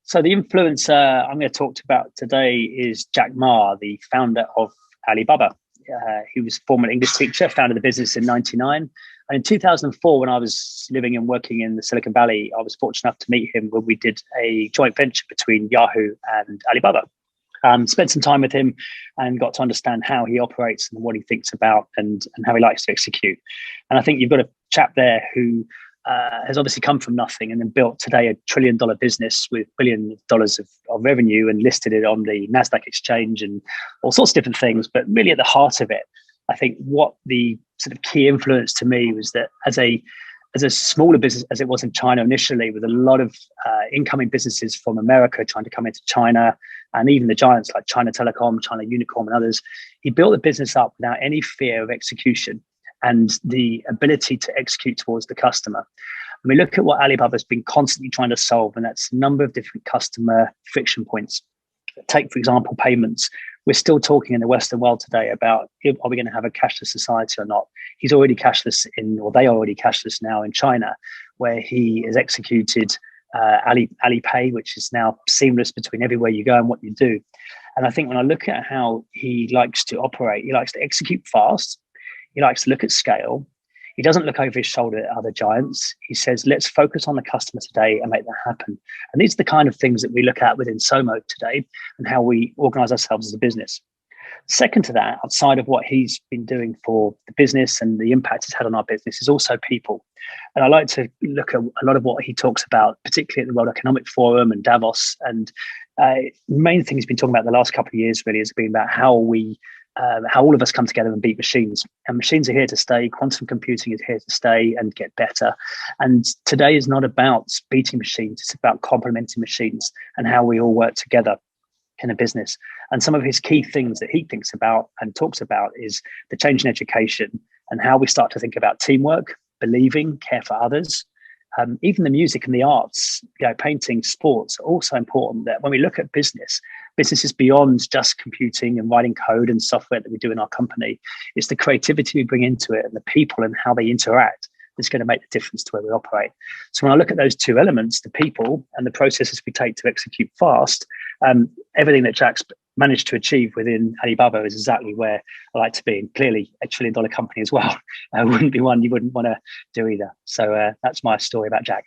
So the influencer I'm going to talk about today is Jack Ma, the founder of Alibaba. He was a former English teacher, founded the business in '99. And in 2004, when I was living and working in the Silicon Valley, I was fortunate enough to meet him when we did a joint venture between Yahoo and Alibaba. Spent some time with him and got to understand how he operates and what he thinks about and how he likes to execute. And I think you've got a chap there who has obviously come from nothing and then built today $1 trillion business with $1 billion of revenue and listed it on the NASDAQ exchange and all sorts of different things. But really at the heart of it, I think what the sort of key influence to me was that as a smaller business as it was in China initially, with a lot of incoming businesses from America trying to come into China, and even the giants like China Telecom, China Unicom, and others, he built the business up without any fear of execution and the ability to execute towards the customer. And we look at what Alibaba's been constantly trying to solve, and that's a number of different customer friction points. Take, for example, payments. We're still talking in the Western world today about, are we going to have a cashless society or not? He's already cashless they are already cashless now in China, where he has executed Alipay, which is now seamless between everywhere you go and what you do. And I think when I look at how he likes to operate, he likes to execute fast. He likes to look at scale. He doesn't look over his shoulder at other giants. He says, let's focus on the customer today and make that happen. And these are the kind of things that we look at within Somo today and how we organize ourselves as a business. Second to that, outside of what he's been doing for the business and the impact it's had on our business, is also people. And I like to look at a lot of what he talks about, particularly at the World Economic Forum and Davos. And the main thing he's been talking about the last couple of years really has been about how all of us come together and beat machines. And machines are here to stay. Quantum computing is here to stay and get better. And today is not about beating machines. It's about complementing machines and how we all work together in a business. And some of his key things that he thinks about and talks about is the change in education and how we start to think about teamwork, believing, care for others. Even the music and the arts, painting, sports, are also important. That when we look at business is beyond just computing and writing code and software that we do in our company. It's the creativity we bring into it and the people and how they interact that's going to make the difference to where we operate. So when I look at those two elements, the people and the processes we take to execute fast, everything that Jack's managed to achieve within Alibaba is exactly where I like to be. And clearly $1 trillion company as well wouldn't be one you wouldn't want to do either. So that's my story about Jack.